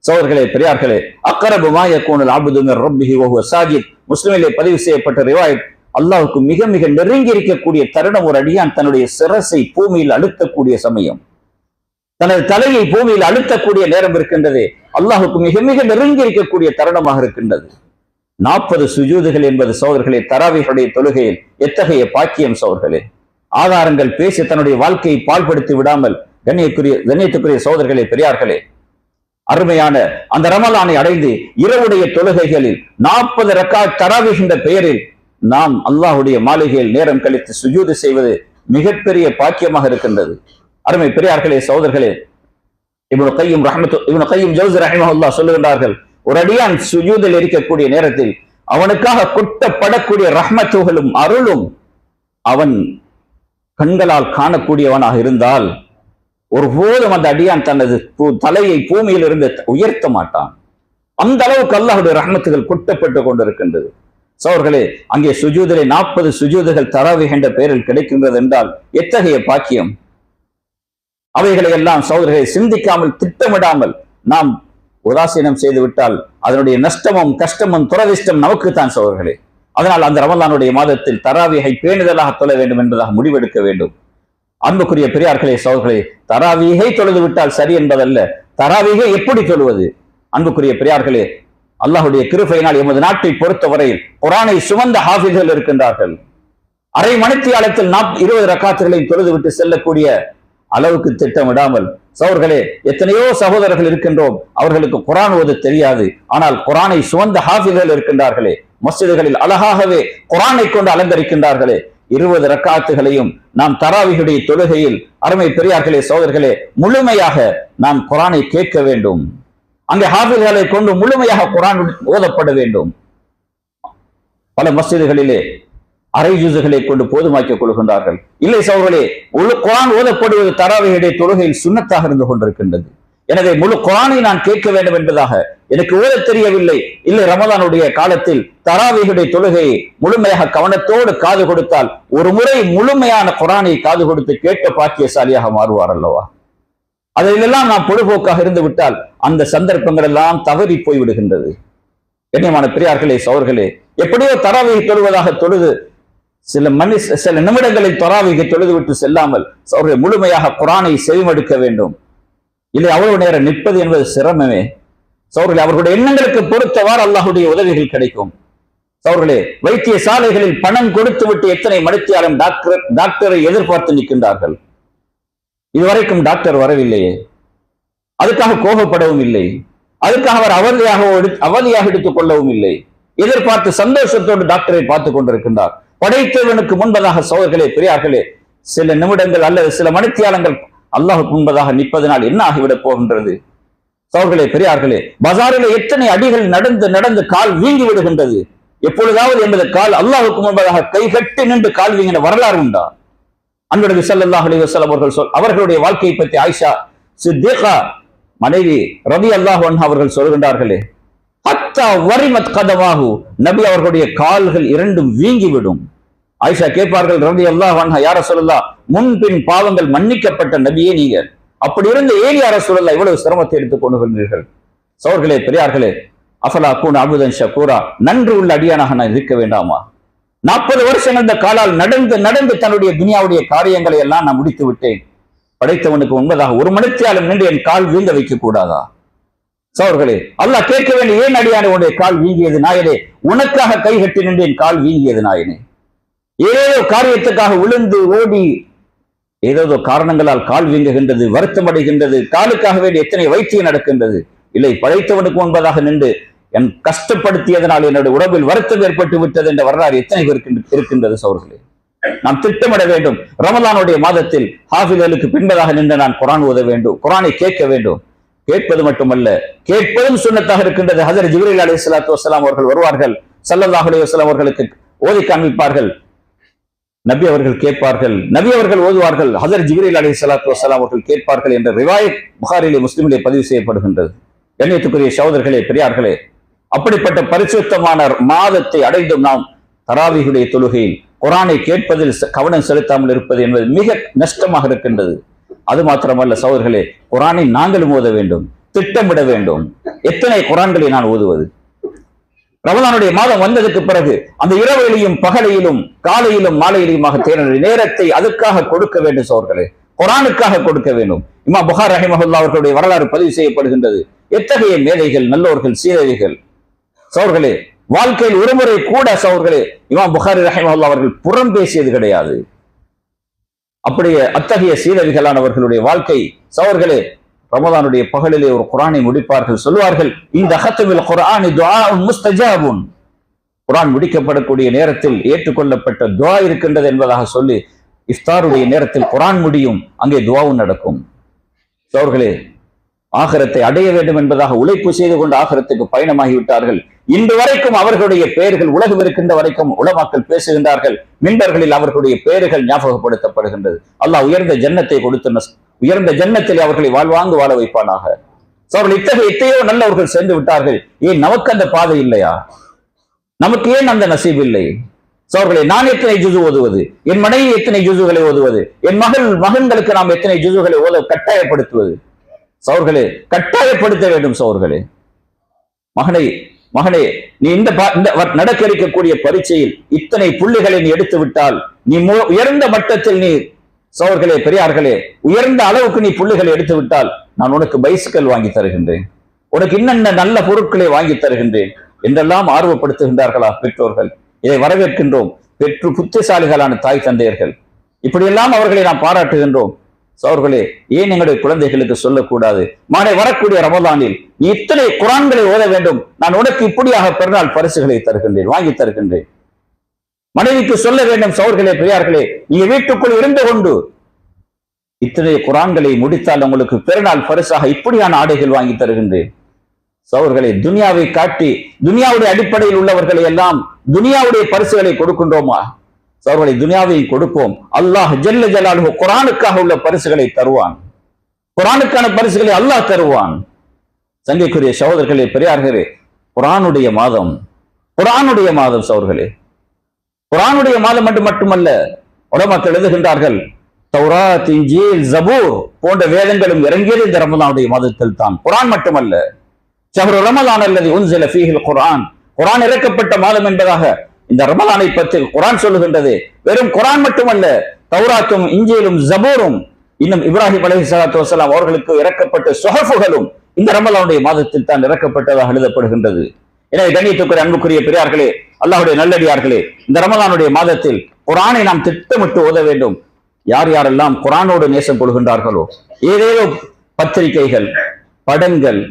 சகோதரர்களே, பெரியார்களே, அக்ரபு மா யகூனுல் அப்து மின் ரப்பிஹி வ ஹுவ சாஜித், முஸ்லிமிலே பதிவு செய்யப்பட்ட ரிவாயத், அல்லாஹ்வுக்கு மிக மிக நெருங்கி இருக்கக்கூடிய தருணம். ஒரு அடியான் தன்னுடைய சிரசை பூமியில் அழுத்தக்கூடிய சமயம், தனது தலையை பூமியில் அழுத்தக்கூடிய நேரம் இருக்கின்றது. அல்லாஹ்வுக்கு மிக மிக நெருங்கி இருக்கக்கூடிய தருணமாக இருக்கின்றது. 40 சுஜூதுகள் என்பது சகோதரர்களே தராவீஹுடைய தொழுகையில் எத்தகைய பாக்கியம் சகோதரர்களே. ஆதாரங்கள் பேசி தன்னுடைய வாழ்க்கையை பாழ்படுத்தி விடாமல் கண்ணியத்துக்குரிய சகோதரர்களே, பெரியார்களே, அருமையான அந்த ரமலானை அடைந்து இரவுடைய தொழுகைகளில் 40 ரக்காத் தராவீஹ் என்ற பெயரில் நாம் அல்லாஹ்வுடைய மாளிகையில் நேரம் கழித்து சுஜூது செய்வது மிகப்பெரிய பாக்கியமாக இருக்கின்றது. அருமை பெரியார்களே, சகோதரர்களே, இப்னு கய்யிம் ஜௌஸி ரஹிமஹுல்லாஹ் சொல்லுகின்றார்கள், ஒரு அடியான் சுஜூதில் இருக்கக்கூடிய நேரத்தில் அவனுக்காக கொட்டப்படக்கூடிய ரஹ்மத்துகளும் அருளும் அவன் கண்களால் காணக்கூடியவனாக இருந்தால் ஒருபோதும் அந்த அடியான் தனது தலையை பூமியில் இருந்து உயர்த்த மாட்டான். அந்த அளவுக்கு அல்லாஹ்வுடைய ரஹ்மத்துகள் கொட்டப்பட்டு கொண்டிருக்கின்றது. சகோதரர்களே, அங்கே சுஜூதிலே 40 சுஜூதுகள் தராவீஹ் என்ற பெயரில் கிடைக்கின்றது என்றால் எத்தகைய பாக்கியம். அவைகளை எல்லாம் சகோதரர்களை சிந்திக்காமல் திட்டமிடாமல் நாம் உதாசீனம் செய்து விட்டால் அதனுடைய நஷ்டமும் கஷ்டமும் துரதிஷ்டம் நமக்குத்தான் சகோதரர்களே. அதனால் அந்த ரமலானுடைய மாதத்தில் தராவீஹை பேணுதலாக தொழ வேண்டும் என்பதாக முடிவெடுக்க வேண்டும். அன்புக்குரிய பெரியார்களே, சகோதரர்களே, தராவீஹை தொழுது விட்டால் சரி என்பதல்ல, தராவீஹை எப்படி தொழுவது? அன்புக்குரிய பெரியார்களே, அல்லாஹ்வுடைய கிருபையினால் எமது நாட்டை பொறுத்தவரையில் குர்ஆனை சுமந்த ஹாஃபிஸ்கள் இருக்கின்றார்கள். அரை மணித்தியாலத்தில் 20 ரக்காத்துகளையும் தொழுது விட்டு செல்லக்கூடிய அளவுக்கு திட்டமிடாமல் சகோதரர்களே, எத்தனையோ சகோதரர்கள் இருக்கின்றோம், அவர்களுக்கு குர்ஆன் ஓத தெரியாது. ஆனால் குர்ஆனை சுமந்த ஹாஃபிஸ்கள் இருக்கின்றார்களே, மஸ்ஜிதுகளில் அழகாகவே குர்ஆனை கொண்டு அலங்கரிக்கின்றார்களே. 20 ரக்காத்துகளையும் நாம் தராவீஹுடைய தொழுகையில் அருமை பெரியார்களே, சகோதரர்களே, முழுமையாக நாம் குர்ஆனை கேட்க வேண்டும். அங்கே ஹாஃபிஸ்களை கொண்டு முழுமையாக குர்ஆன் ஓதப்பட வேண்டும். பல மஸ்ஜிதுகளிலே அரை ஜுசுகளை கொண்டு போதுமாக்கிக் கொள்கின்றார்கள். இல்லை சகோதரர்களே, முழு குர்ஆன் ஓதப்படுவது தராவீஹுடைய தொழுகையில் சுன்னத்தாக இருந்து கொண்டிருக்கின்றது. எனவே முழு குர்ஆனை நான் கேட்க வேண்டும் என்பதாக எனக்கு ஓத தெரியவில்லை, இல்லை ரமலானுடைய காலத்தில் தராவீஹுடைய தொழுகையை முழுமையாக கவனத்தோடு காது கொடுத்தால் ஒரு முறை முழுமையான குர்ஆனை காது கொடுத்து கேட்க பாக்கியசாலியாக மாறுவார் அல்லவா? அதிலெல்லாம் நாம் பொழுதுபோக்காக இருந்து விட்டால் அந்த சந்தர்ப்பங்கள் எல்லாம் தவறி போய்விடுகின்றது. கண்ணியமான பெரியார்களே, சகோதரர்களே, எப்படியோ தராவீஹ் தொழுவதாக தொழுது சில நிமிடங்களில் தராவீஹை தொழுது விட்டு செல்லாமல் அவர்கள் முழுமையாக குர்ஆனை செவிமடுக்க வேண்டும். இல்லை அவ்வளவு நேரம் நிற்பது என்பது சிரமமே. சகோதரர்களே, அவர்களுடைய எண்ணங்களுக்கு பொறுத்தவாறு அல்லாஹ்வுடைய உதவிகள் கிடைக்கும். சகோதரர்களே, வைத்தியசாலைகளில் பணம் கொடுத்து விட்டு எத்தனை மருத்துவரும் டாக்டரை எதிர்பார்த்து நிற்கின்றார்கள். இதுவரைக்கும் டாக்டர் வரவில்லையே, அதுக்காக கோபப்படவும் இல்லை, அதுக்காக அவர் அவதியாக எடுத்துக் கொள்ளவும் இல்லை. எதிர்பார்த்து சந்தோஷத்தோடு டாக்டரை பார்த்துக் கொண்டிருக்கின்றார். படைத்தவனுக்கு முன்பதாக சகோதரர்களே, பெரியார்களே, சில நிமிடங்கள் அல்லது சில மணித்தியாலங்கள் அல்லாஹ்வுக்கு முன்பதாக நிற்பதனால் என்ன ஆகிவிடப் போகின்றது? சகோதரர்களே, பெரியார்களே, பஜாரிலே எத்தனை அடிகள் நடந்து நடந்து கால் வீங்கி விடுகின்றது. எப்பொழுதாவது என்பது கால் அல்லாஹ்வுக்கு முன்பதாக கைகட்டி நின்று கால் வீங்கின வரலாறு உண்டா? அன்பு நபி ஸல்லல்லாஹு அலைஹி வஸல்லம் அவர்களுடைய வாழ்க்கையை பற்றி ஆயிஷா சித்திகா மனைவி ரலியல்லாஹு அன்ஹா அவர்கள் சொல்கின்றார்களே, ஹத்தா வரிமத் கதமாஹு, நபி அவர்களுடைய கால்கள் இரண்டும் வீங்கிவிடும். ஆயிஷா கேட்பார்கள் ரலியல்லாஹு அன்ஹா, யா ரசூலல்லாஹ், முன்பின் பாவங்கள் மன்னிக்கப்பட்ட நபியே நீங்கள், அப்படி இருந்த ஏன் யா ரசூலல்லாஹ் இவ்வளவு சிரமத்தை எடுத்துக் கொண்டுகிறீர்கள்? சகோதரர்களே, பெரியார்களே, அஃபலா அகூன அபுதன் ஷகூரா, நன்றி உள்ள அடியானாக நான் இருக்க வேண்டாமா? 40 வருஷம் இந்த காலால் நடந்து நடந்து தன்னுடைய துனியாவுடைய காரியங்களை எல்லாம் நான் முடித்து விட்டேன். படைத்தவனுக்கு உண்மைதாக ஒரு மணித்தியாலும் நின்று என் கால் வீங்க வைக்க கூடாதா? சகோதரர்களே, அல்லாஹ் கேட்க வேண்டிய, ஏன் அடியானே உன்னுடைய கால் வீங்கியது நாயனே? உனக்காக கைகட்டி நின்று என் கால் வீங்கியது நாயனே. ஏதோ காரியத்துக்காக விழுந்து ஓடி ஏதோ காரணங்களால் கால் வீங்குகின்றது, வருத்தம் அடைகின்றது, காலுக்காக வேண்டிய எத்தனை வைத்தியம் நடக்கின்றது. இல்லை, படைத்தவனுக்கு முன்பதாக நின்று என் கஷ்டப்படுத்தியதனால் என்னுடைய உடம்பில் வருத்தம் ஏற்பட்டு விட்டது என்ற வரலாறு எத்தனை இருக்கின்றது. சகோதரர்களே, நாம் திட்டமிட வேண்டும். ரமலானுடைய மாதத்தில் ஹாஃபிஸ்களுக்கு பின்பதாக நின்று நான் குர்ஆன் ஓத வேண்டும், குர்ஆனை கேட்க வேண்டும். கேட்பது மட்டுமல்ல, கேட்பதும் சுன்னத்தாக இருக்கின்றது. ஹஜ்ரத் ஜிப்ரீல் அலைஹிஸ்ஸலாத்து வஸ்ஸலாம் அவர்கள் வருவார்கள், ஸல்லல்லாஹு அலைஹி வஸல்லம் அவர்களுக்கு ஓதி காண்பிப்பார்கள். நபி அவர்கள் கேட்பார்கள், நபி அவர்கள் ஓதுவார்கள், ஹஜ்ரத் ஜிப்ரீல் அலைஹிஸ்ஸலாத்து வஸ்ஸலாம் அவர்கள் கேட்பார்கள் என்ற ரிவாயத் புகாரிலே முஸ்லிமிலே பதிவு செய்யப்படுகின்றது. கண்ணியத்துக்குரிய சகோதரர்களே, பெரியார்களே, அப்படிப்பட்ட பரிசுத்தமான மாதத்தை அடைந்தும் நாம் தராவீஹுடைய தொழுகையில் குர்ஆனை கேட்பதில் கவனம் செலுத்தாமல் இருப்பது என்பது மிக நஷ்டமாக இருக்கின்றது. அது மாத்திரமல்ல சகோதரர்களே, குர்ஆனை நாங்களும் ஓத வேண்டும், திட்டமிட வேண்டும். எத்தனை குர்ஆன்களை நான் ஓதுவது? ரமலானுடைய மாதம் வந்ததுக்கு பிறகு அந்த இரவிலும் பகலையிலும் காலையிலும் மாலையிலுமாக தேர்ந்த நேரத்தை அதுக்காக கொடுக்க வேண்டும் சோர்களே, குர்ஆனுக்காக கொடுக்க வேண்டும். இமாம் புகாரி ரஹிமஹுல்லாஹ் அவர்களுடைய வரலாறு பதிவு செய்யப்படுகின்றது. எத்தகைய மேதைகள், நல்லோர்கள், சீரழிகள் சோர்களே. வாழ்க்கையில் ஒருமுறை கூட சோர்களே இமாம் புகாரி ரஹிமஹுல்லாஹ் அவர்கள் புறம் பேசியது கிடையாது. அப்படியே அத்தகைய சீரழிகளானவர்களுடைய வாழ்க்கை சோர்களே. ரமலானுடைய பகலிலே ஒரு குர்ஆனை முடிப்பார்கள். சொல்வார்கள், இந்த ஹத்மில் குர்ஆனி துஆஉன் முஸ்தஜாபுன், குர்ஆன் முடிக்கப்படக்கூடிய நேரத்தில் ஏற்றுக்கொள்ளப்பட்ட துஆ இருக்கின்றது என்பதாக சொல்லி இஃப்தாருடைய நேரத்தில் குர்ஆன் முடியும், அங்கே துஆவும் நடக்கும். சோர்களே, ஆகிரத்தை அடைய வேண்டும் என்பதாக உழைப்பு செய்து கொண்டு ஆகிரத்துக்கு பயணமாகிவிட்டார்கள். இன்று வரைக்கும் அவர்களுடைய பெயர்கள் உலகம் இருக்கின்ற வரைக்கும் உலமாக்கள் பேசுகின்றார்கள். மின்பர்களில் அவர்களுடைய பெயர்கள் ஞாபகப்படுத்தப்படுகின்றது. அல்லாஹ் உயர்ந்த ஜன்னத்தை கொடுத்து உயர்ந்த ஜன்னத்தில் அவர்களை வாழ்வாங்கு வாழ வைப்பானாக. அவர்கள் இத்தகைய எத்தையோ நல்லவர்கள் சென்று விட்டார்கள். ஏன் நமக்கு அந்த பாதை இல்லையா? நமக்கு ஏன் அந்த நசீப் இல்லை? சோர்களே, நான் எத்தனை ஜுசு ஓதுவது, என் மனைவி எத்தனை ஜுசுகளை ஓதுவது, என் மகன்களுக்கு நாம் எத்தனை ஜுசுகளை ஓத கட்டாயப்படுத்துவது? சோர்களே, கட்டாயப்படுத்த வேண்டும். சோர்களே, மகனே, நீ இந்த நடக்க இருக்கக்கூடிய பரீட்சையில் இத்தனை புள்ளிகளை நீ எடுத்து விட்டால் நீ உயர்ந்த மட்டத்தில் நீ சோர்களே, பெரியார்களே, உயர்ந்த அளவுக்கு நீ புள்ளிகளை எடுத்து விட்டால் நான் உனக்கு பைசிக்கல் வாங்கி தருகின்றேன், உனக்கு இன்னென்ன நல்ல பொருட்களை வாங்கி தருகின்றேன் என்றெல்லாம் ஆர்வப்படுத்துகின்றார்களா பெற்றோர்கள்? இதை வரவேற்கின்றோம். பெற்று புத்திசாலிகளான தாய் தந்தையர்கள் இப்படியெல்லாம் அவர்களை நாம் பாராட்டுகின்றோம். சோர்களே, ஏன் எங்களுடைய குழந்தைகளுக்கு சொல்லக்கூடாது, மாலை வரக்கூடிய ரமலானில் நீ இத்தனை குர்ஆன்களை ஓத வேண்டும், நான் உனக்கு இப்படியாக பெருநாள் பரிசுகளை தருகின்றேன், வாங்கி தருகின்றேன். மனைவிக்கு சொல்ல வேண்டும், சோர்களே, பெரியார்களே, நீங்க வீட்டுக்குள் இருந்து கொண்டு இத்தனை குர்ஆன்களை முடித்தால் உங்களுக்கு பெருநாள் பரிசாக இப்படியான ஆடைகள் வாங்கி தருகின்றேன். சோர்களே, துனியாவை காட்டி துனியாவுடைய அடிப்படையில் உள்ளவர்களை எல்லாம் துனியாவுடைய பரிசுகளை கொடுக்கின்றோமா? சோர்களே, துனியாவை கொடுப்போம். அல்லாஹ் ஜல்ல ஜலாலுஹு குர்ஆனுக்காக உள்ள பரிசுகளை தருவான். குர்ஆனுக்கான பரிசுகளை அல்லாஹ் தருவான். சங்கைக்குரிய சகோதரர்களே, பெரியார்களே, குர்ஆனுடைய மாதம், குர்ஆனுடைய மாதம் சகோதரர்களே, குர்ஆனுடைய மாதம் மட்டுமல்ல, உலமாக்கள் எழுதுகின்றார்கள், தௌராத், இன்ஜீல், ஜபூர் போன்ற வேதங்களும் இறங்கியது இந்த ரமலானுடைய மாதத்தில் தான். குர்ஆன் மட்டுமல்ல, ஷஹ்ரு ரமலான் அல்லதி உன்ஸில ஃபீஹில் குர்ஆன், குர்ஆன் இறக்கப்பட்ட மாதம் என்பதாக இந்த ரமலானை பற்றி குர்ஆன் சொல்லுகின்றது. வெறும் குர்ஆன் மட்டுமல்ல, தௌராத்தும் இன்ஜீலும் ஜபூரும் இன்னும் இப்ராஹிம் அலைஹிஸ்ஸலாத்து வஸலாம் அவர்களுக்கு இறக்கப்பட்ட சுஹஃபுகளும் இந்த ரமலானுடைய மாதத்தில் தான் இறக்கப்பட்டதாக எழுதப்படுகின்றது. எனவே கண்ணியத்துக்குரிய அன்புக்குரிய பெரியார்களே, அல்லாஹ்வுடைய நல்லடியார்களே, இந்த ரமலானுடைய மாதத்தில் குர்ஆனை நாம் திட்டமிட்டு ஓத வேண்டும். யார் யாரெல்லாம் குர்ஆனோடு நேசம் கொள்கின்றார்களோ, ஏதேதோ பத்திரிகைகள், படங்கள்,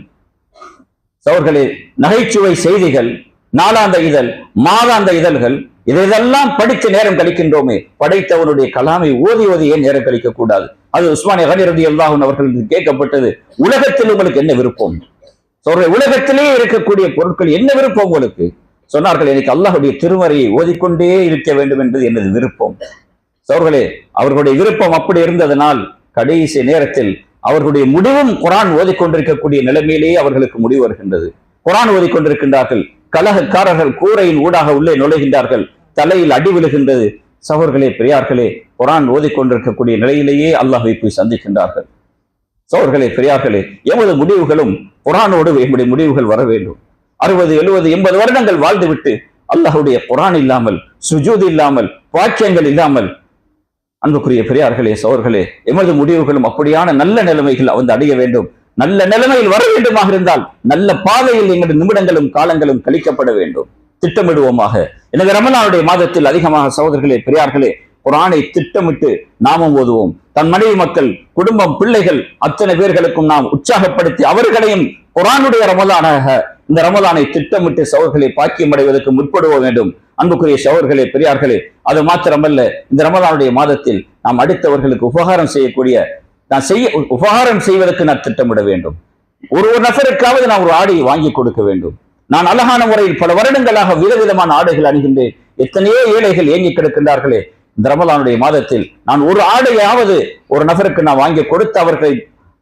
சோர்களே, நகைச்சுவை செய்திகள், நாளாந்த இதழ், மாதாந்த இதழ்கள், இதெல்லாம் படித்து நேரம் கழிக்கின்றோமே, படைத்தவனுடைய கலாமை ஓதி ஓதி ஏன் நேரம் கழிக்க கூடாது? அது உஸ்மானிய கனி ரலியல்லாஹு அன்ஹு அவர்களுக்கு கேட்கப்பட்டது, உலகத்தில் உங்களுக்கு என்ன விருப்பம்? உலகத்திலே இருக்கக்கூடிய பொருட்கள் என்ன விருப்பம் உங்களுக்கு? சொன்னார்கள், எனக்கு அல்லாஹ்வுடைய திருமறையை ஓதிக்கொண்டே இருக்க வேண்டும் என்பது எனது விருப்பம். சோர்களே, அவர்களுடைய விருப்பம் அப்படி இருந்ததனால் கடைசி நேரத்தில் அவர்களுடைய முடிவும் குர்ஆன் ஓதிக்கொண்டிருக்கக்கூடிய நிலைமையிலேயே அவர்களுக்கு முடிவு வருகின்றது. குர்ஆன் ஓதிக்கொண்டிருக்கின்றார்கள், கலகக்காரர்கள் கூரையின் ஊடாக உள்ளே நுழைகின்றார்கள், தலையில் அடி விழுகின்றது. சகோதரர்களே, பெரியார்களே, குர்ஆன் ஓதிக்கொண்டிருக்கக்கூடிய நிலையிலேயே அல்லாஹ்வை போய் சந்திக்கின்றார்கள். சகோதரர்களே, பெரியார்களே, எமது முடிவுகளும் குர்ஆனோடு எங்களுடைய முடிவுகள் வர வேண்டும். 60, 70, 80 வருடங்கள் வாழ்ந்துவிட்டு அல்லாஹ்வுடைய குர்ஆன் இல்லாமல், சுஜூத் இல்லாமல், வாக்கியங்கள் இல்லாமல், அன்புக்குரிய பெரியார்களே, சகோதரர்களே, எமது முடிவுகளும் அப்படியான நல்ல நிலைமைகள் வந்து அடைய வேண்டும். நல்ல நிலைமையில் வர வேண்டுமாக இருந்தால் நல்ல பாதையில் எங்களுடைய நிமிடங்களும் காலங்களும் கழிக்கப்பட வேண்டும். திட்டமிடுவோமாக. எனவே ரமலானுடைய மாதத்தில் அதிகமாக சகோதரர்களே, பெரியார்களே, குர்ஆனை திட்டமிட்டு நாமும் ஓதுவோம். தன் மனைவி மக்கள், குடும்பம், பிள்ளைகள் அத்தனை பேர்களுக்கும் நாம் உற்சாகப்படுத்தி அவர்களையும் குர்ஆனுடைய ரமலானாக இந்த ரமலானை திட்டமிட்டு சகோதரர்களை பாக்கியம் அடைவதற்கு முற்படுவ வேண்டும். அன்புக்குரிய சகோதரர்களே, பெரியார்களே, அது மாத்திரமல்ல, இந்த ரமலானுடைய மாதத்தில் நாம் அடுத்தவர்களுக்கு உபகாரம் செய்யக்கூடிய உபகாரம் செய்வதற்கு நான் திட்டமிட வேண்டும். ஒரு நபருக்காவது நான் ஒரு ஆடையை வாங்கி கொடுக்க வேண்டும். நான் அழகான முறையில் பல வருடங்களாக விதவிதமான ஆடைகள் அணிகின்றேன். எத்தனையோ ஏழைகள் ஏங்கி கிடக்கின்றார்களே, இந்த ரமலானுடைய மாதத்தில் நான் ஒரு ஆடையாவது ஒரு நபருக்கு நான் வாங்கி கொடுத்து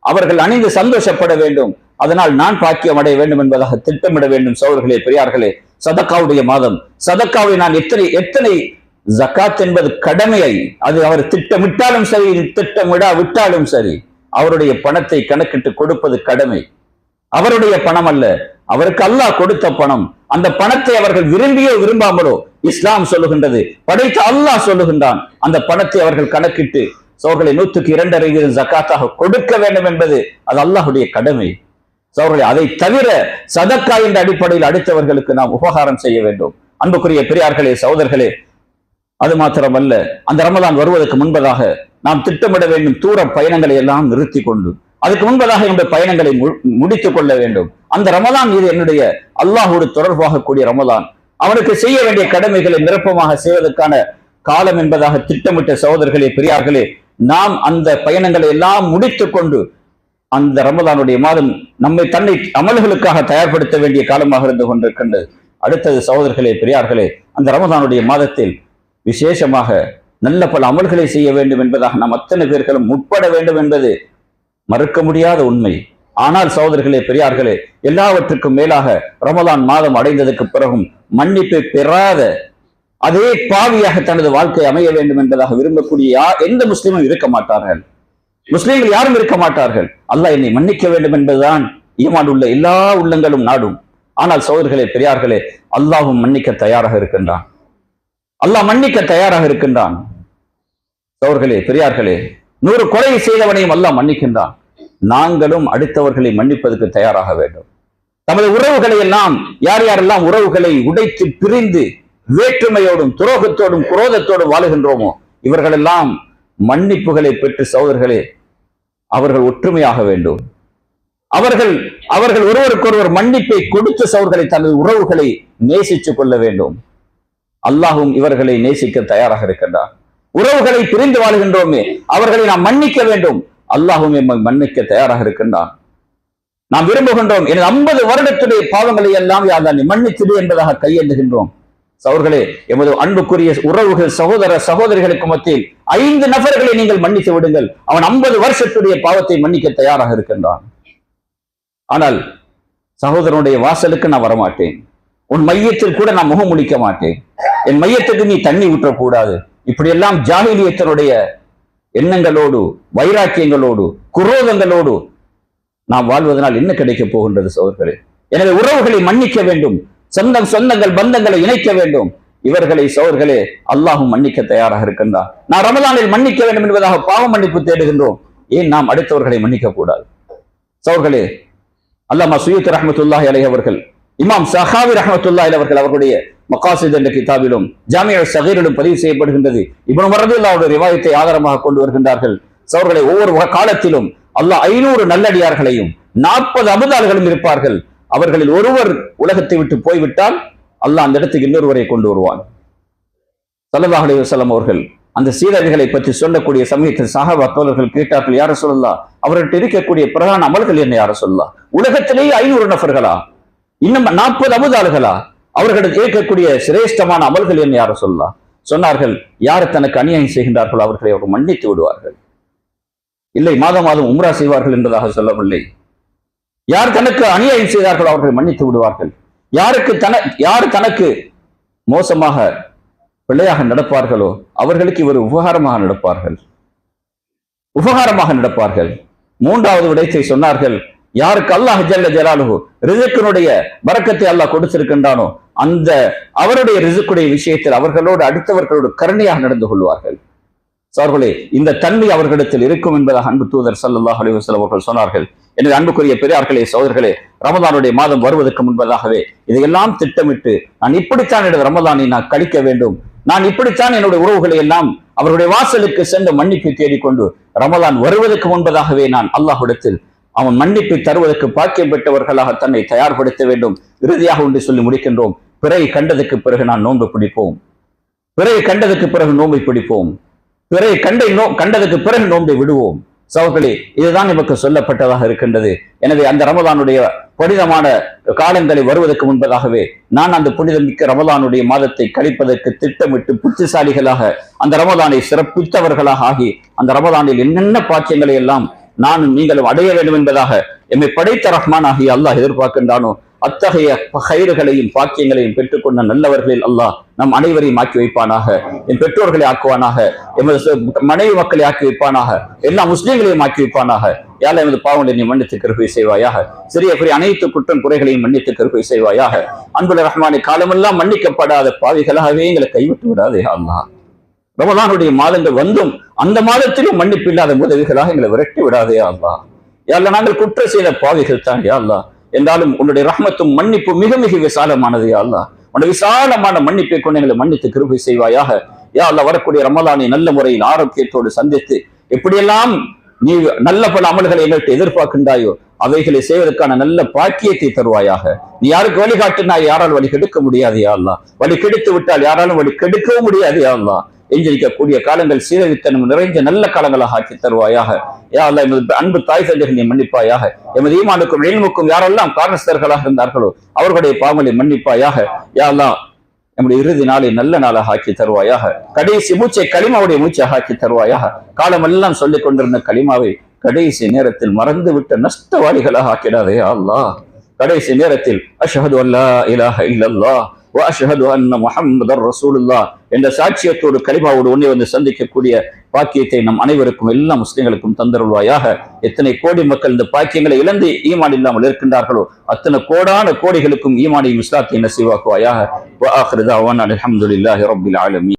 அவர்கள் அணிந்து சந்தோஷப்பட வேண்டும். அதனால் நான் பாக்கியம் அடைய வேண்டும் என்பதாக திட்டமிட வேண்டும். சகோதரர்களே, பெரியார்களே, சதக்காவுடைய மாதம். சதக்காவை நான் எத்தனை ஜக்காத் என்பது கடமையை, அது அவர் திட்டமிட்டாலும் சரி, திட்டமிடா விட்டாலும் சரி, அவருடைய பணத்தை கணக்கிட்டு கொடுப்பது கடமை. அவருடைய பணம் அல்ல, அவருக்கு அல்லாஹ் கொடுத்த பணம், அந்த பணத்தை அவர்கள் விரும்பியோ விரும்பாமலோ இஸ்லாம் சொல்லுகின்றது, படைத்த அல்லாஹ் சொல்லுகின்றான், அந்த பணத்தை அவர்கள் கணக்கிட்டு சோர்களை 102 ஜக்காத்தாக கொடுக்க வேண்டும் என்பது அது அல்லாஹுடைய கடமை. சோர்களை அதை தவிர சதக்கா என்ற அடிப்படையில் அடுத்தவர்களுக்கு நாம் உபகாரம் செய்ய வேண்டும். அன்புக்குரிய பெரியார்களே, சகோதரர்களே, அது மாத்திரமல்ல, அந்த ரமலான் வருவதற்கு முன்பதாக நாம் திட்டமிட வேண்டும். தூர பயணங்களை எல்லாம் நிறுத்தி கொண்டு அதுக்கு முன்பதாக என்னுடைய பயணங்களை முடித்துக் கொள்ள வேண்டும். அந்த ரமலான் இது என்னுடைய அல்லாஹோடு தொடர்பாக கூடிய ரமலான், அவனுக்கு செய்ய வேண்டிய கடமைகளை நிரப்பமாக செய்வதற்கான காலம் என்பதாக திட்டமிட்ட சகோதரர்களே, பெரியார்களே, நாம் அந்த பயணங்களை எல்லாம் முடித்துக் கொண்டு அந்த ரமலானுடைய மாதம் நம்மை தன்னை அமல்களுக்காக தயார்படுத்த வேண்டிய காலமாக இருந்து கொண்டிருக்கின்றது. அடுத்தது சகோதரர்களே, பெரியார்களே, அந்த ரமலானுடைய மாதத்தில் விசேஷமாக நல்ல பல அமல்களை செய்ய வேண்டும் என்பதாக நாம் அத்தனை பேர்களும் முற்பட வேண்டும் என்பது மறுக்க முடியாத உண்மை. ஆனால் சகோதரர்களே, பெரியார்களே, எல்லாவற்றுக்கும் மேலாக ரமலான் மாதம் அடைந்ததற்கு பிறகும் மன்னிப்பை பெறாத அதே பாவியாக தனது வாழ்க்கை அமைய வேண்டும் என்பதாக விரும்பக்கூடிய எந்த முஸ்லீமும் இருக்க மாட்டார்கள். முஸ்லீம்கள் யாரும் இருக்க மாட்டார்கள். அல்லாஹ் என்னை மன்னிக்க வேண்டும் என்பதுதான் ஈமான் உள்ள எல்லா உள்ளங்களும் நாடும். ஆனால் சகோதரர்களே, பெரியார்களே, அல்லாஹும் மன்னிக்க தயாராக இருக்கின்றான். அல்லாஹ் மன்னிக்க தயாராக இருக்கின்றான். சகோதரர்களே, பெரியார்களே, 100 கொலை செய்தவனையும் அல்லாஹ் மன்னிக்கின்றான். நாங்களும் அடுத்தவர்களை மன்னிப்பதற்கு தயாராக வேண்டும். தமது உறவுகளை எல்லாம் யார் யாரெல்லாம் உறவுகளை உடைத்து பிரிந்து வேற்றுமையோடும் துரோகத்தோடும் குரோதத்தோடும் வாழுகின்றோமோ இவர்களெல்லாம் மன்னிப்புகளை பெற்று சகோதரர்களே அவர்கள் ஒற்றுமையாக வேண்டும். அவர்கள் ஒருவருக்கொருவர் மன்னிப்பை கொடுத்து சகோதரர்களை தனது உறவுகளை நேசித்துக் கொள்ள வேண்டும். அல்லாஹும் இவர்களை நேசிக்க தயாராக இருக்கின்றார். உறவுகளை பிரிந்து வாழுகின்றோமே அவர்களை நாம் மன்னிக்க வேண்டும். அல்லாஹும் எம்மை மன்னிக்க தயாராக இருக்கின்றான். நாம் விரும்புகின்றோம், எனது 50 வருடத்துடைய பாவங்களை எல்லாம் யார் நீ மன்னித்திடு என்பதாக கையெழுந்துகின்றோம். சகோதரர்களே, எமது அன்புக்குரிய உறவுகள் சகோதர சகோதரிகளுக்கு மத்தியில் 5 நபர்களை நீங்கள் மன்னித்து விடுங்கள், அவன் 50 வருஷத்துடைய பாவத்தை மன்னிக்க தயாராக இருக்கின்றான். ஆனால் சகோதரனுடைய வாசலுக்கு நான் வரமாட்டேன், உன் மையத்தில் கூட நான் முகம் முடிக்க மாட்டேன், என் மையத்துக்கு நீ தண்ணி ஊற்றக்கூடாது, இப்படியெல்லாம் ஜாஹிலியத்தினுடைய எண்ணங்களோடு வைராக்கியங்களோடு குரோதங்களோடு நாம் வாழ்வதனால் என்ன கிடைக்கப் போகின்றது சகோதரர்களே? எனவே உறவுகளை மன்னிக்க வேண்டும், சொந்தங்கள் பந்தங்களை இணைக்க வேண்டும். இவர்களை சகோதரர்களே அல்லாஹும் மன்னிக்க தயாராக இருக்கின்றார். நான் ரமலானில் மன்னிக்க வேண்டும் என்பதாக பாவ மன்னிப்பு தேடுகின்றோம், ஏன் நாம் அடுத்தவர்களை மன்னிக்க கூடாது? சகோதரர்களே, அல்லாமா சுயூத் ரஹ்மத்துல்லாஹி அலைஹி அவர்கள், இமாம் சஹாவி ரஹ்மத்துல்லாஹி அலைஹி அவர்கள் அவர்களுடைய மகாசித் என்ற கிதாபிலும் ஜாமியா ஸகீரிலும் பதிவு செய்யப்படுகின்றது. இப்னு உமர் ரலியல்லாஹு ரிவாயத்தை ஆதாரமாக கொண்டு வருகின்றார்கள். சகோதரர்களே, ஒவ்வொரு காலத்திலும் அல்லாஹ் 500 நல்லடியார்களையும் 40 அபுதால்களும் இருப்பார்கள். அவர்களில் ஒருவர் உலகத்தை விட்டு போய்விட்டால் அல்லாஹ் அந்த இடத்துக்கு இன்னொருவரை கொண்டு வருவான். ஸல்லல்லாஹு அலைஹி வஸல்லம் அவர்கள் அந்த சீரர்களை பற்றி சொல்லக்கூடிய சமயத்தில் சஹாபா தோழர்கள் கேட்டார்கள், யார சொல்லலாம், அவர்கிட்ட இருக்கக்கூடிய பிரதான அமல்கள் என்ன யார சொல்லலாம்? உலகத்திலேயே 500 நபர்களா, இன்னும் 40 அபுதால்களா, அவர்களுக்கு இருக்கக்கூடிய சிரேஷ்டமான அமல்கள் என்ன யார சொல்லலாம்? சொன்னார்கள், யார் தனக்கு அநியாயம் செய்கின்றார்களோ அவர்களை அவர் மன்னித்து விடுவார்கள். இல்லை, மாதம் மாதம் உம்ரா செய்வார்கள் என்பதாக சொல்லவில்லை. யார் தனக்கு அநியாயம் செய்தார்களோ அவர்களை மன்னித்து விடுவார்கள். யார் தனக்கு மோசமாக பிள்ளையாக நடப்பார்களோ அவர்களுக்கு இவர் உபகாரமாக நடப்பார்கள். 3வது விடயத்தை சொன்னார்கள், யாருக்கு அல்லாஹ் ஜல்ல ஜலாலுஹு ரிஸ்கினுடைய பரக்கத்தை அல்லாஹ் கொடுத்திருக்கின்றானோ அந்த அவருடைய ரிஸ்குடைய விஷயத்தில் அவர்களோடு அடுத்தவர்களோடு கருணையாக நடந்து கொள்வார்கள். சார்களே, இந்த தன்மை அவர்களிடத்தில் இருக்கும் என்பதாக அன்பு தூதர் ஸல்லல்லாஹு அலைஹி வஸல்லம் அவர்கள் சொன்னார்கள். எனவே அன்புக்குரிய பெரியார்களே, சகோதரர்களே, ரமலானுடைய மாதம் வருவதற்கு முன்பதாகவே இதையெல்லாம் திட்டமிட்டு நான் இப்படித்தான் எனது ரமலானை நான் கழிக்க வேண்டும், நான் இப்படித்தான் என்னுடைய உறவுகளை எல்லாம் அவருடைய வாசலுக்கு சென்று மன்னிப்பு தேடிக்கொண்டு ரமலான் வருவதற்கு முன்பதாகவே நான் அல்லாஹ்விடத்தில் அவன் மன்னிப்பை தருவதற்கு பாக்கியம் பெற்றவர்களாக தன்னை தயார்படுத்த வேண்டும். இறுதியாக ஒன்று சொல்லி முடிக்கின்றோம், பிறை கண்டதுக்கு பிறகு நான் நோன்பு பிடிப்போம், பிறை கண்டதுக்கு பிறகு நோன்பை பிடிப்போம், பிறை கண்டதுக்கு பிறகு நோன்பை விடுவோம். சகோதரர்களே, இதுதான் நமக்கு சொல்லப்பட்டதாக இருக்கின்றது. எனவே அந்த ரமலானுடைய புனிதமான காலங்களை வருவதற்கு முன்பதாகவே நான் அந்த புனிதமிக்க ரமலானுடைய மாதத்தை கழிப்பதற்கு திட்டமிட்டு புத்திசாலிகளாக அந்த ரமலானை சிறப்பித்தவர்களாக ஆகி அந்த ரமலானில் என்னென்ன பாக்கியங்களை எல்லாம் நானும் நீங்களும் அடைய வேண்டும் என்பதாக எம்மை படைத்த ரஹ்மான் ஆகிய அல்லாஹ் எதிர்பார்க்கின்றானோ அத்தகைய கயிறுகளையும் பாக்கியங்களையும் பெற்றுக்கொண்ட நல்லவர்களில் அல்லாஹ் நம் அனைவரையும் ஆக்கி வைப்பானாக. என் பெற்றோர்களை ஆக்குவானாக, எமது மனைவி மக்களை ஆக்கி வைப்பானாக, எல்லா முஸ்லீம்களையும் ஆக்கி வைப்பானாக. யாழ் எமது பாவங்களை நீ மன்னித்து கிருபை செய்வாயாக. சிறிய பெரிய அனைத்து குற்றம் குறைகளையும் மன்னித்து கிருபை செய்வாயாக. அன்புள்ள ரஹ்மானே, காலமெல்லாம் மன்னிக்கப்படாத பாவிகளாகவே எங்களை கைவிட்டு விடாதே அல்லாஹ். ரமலானுடைய மாதங்கள் வந்தும் அந்த மாதத்திலும் மன்னிப்பு இல்லாத உதவிகளாக எங்களை விரட்டி விடாதே அல்லாஹ். யாழ்லா, நாங்கள் குற்றம் செய்த பாவிகள் தான் யா அல்லாஹ். என்றாலும் உன்னுடைய ரஹ்மத்தும் மன்னிப்பும் மிக மிக விசாலமானது யா அல்லாஹ். உன்னுடைய விசாலமான மன்னிப்பை கொண்டு எங்களை மன்னித்து கிருபை செய்வாயாக. யா அல்லாஹ், வரக்கூடிய ரமலானை நல்ல முறையில் ஆரோக்கியத்தோடு சந்தித்து எப்படியெல்லாம் நீ நல்ல பல அமல்களை எங்கள்கிட்ட எதிர்பார்க்கின்றாயோ அவைகளை செய்வதற்கான நல்ல பாக்கியத்தை தருவாயாக. நீ யாருக்கு வழி காட்டினாய், யாராலும் வழி கெடுக்க முடியாது யா அல்லாஹ். வழி கெடுத்து விட்டால் யாராலும் வழி கெடுக்கவும் முடியாது யா அல்லாஹ். எஞ்சிருக்கக்கூடிய காலங்கள் சீரழித்தனம் நிறைந்த நல்ல காலங்களாக ஆக்கி தருவாயாக. யா அல்லாஹ், எமது அன்பு தாய் தந்தைகளை நீ மன்னிப்பாயாக. எமது ஈமானுக்கும் இல்முக்கும் யாரெல்லாம் காரணஸ்தர்களாக இருந்தார்களோ அவர்களுடைய பாவங்களை மன்னிப்பாயாக. யா அல்லாஹ், நம்முடைய இறுதி நாளை நல்ல நாளாக ஆக்கி தருவாயாக. கடைசி மூச்சை கலிமாவுடைய மூச்சாக ஆக்கி தருவாயாக. காலமெல்லாம் சொல்லிக் கொண்டிருந்த கலிமாவை கடைசி நேரத்தில் மறந்து விட்ட நஷ்டவாளிகளாக ஆக்கிடாதே அல்லாஹ். கடைசி நேரத்தில் அஷ்ஹது அல்லா இலாஹ இல்லல்லாஹ் வ அஷ்ஹது அன்ன முஹம்மதர் ரசூலுல்லாஹ் என்ற சாட்சியத்தோடு கலிமாவோடு ஒன்றை வந்து சந்திக்கக்கூடிய பாக்கியத்தை நம் அனைவருக்கும் எல்லா முஸ்லிம்களுக்கும் தந்தருள்வாயாக. எத்தனை கோடி மக்கள் இந்த பாக்கியங்களை இழந்து ஈமான் இல்லாமல் இருக்கின்றார்களோ அத்தனை கோடான கோடிகளுக்கும் ஈமானையும் இஸ்லாத்தை நசீவாக்குவாயாக. வ ஆகிரு தஅவானா அல்ஹம்துலில்லாஹி ரப்பில் ஆலமீன்.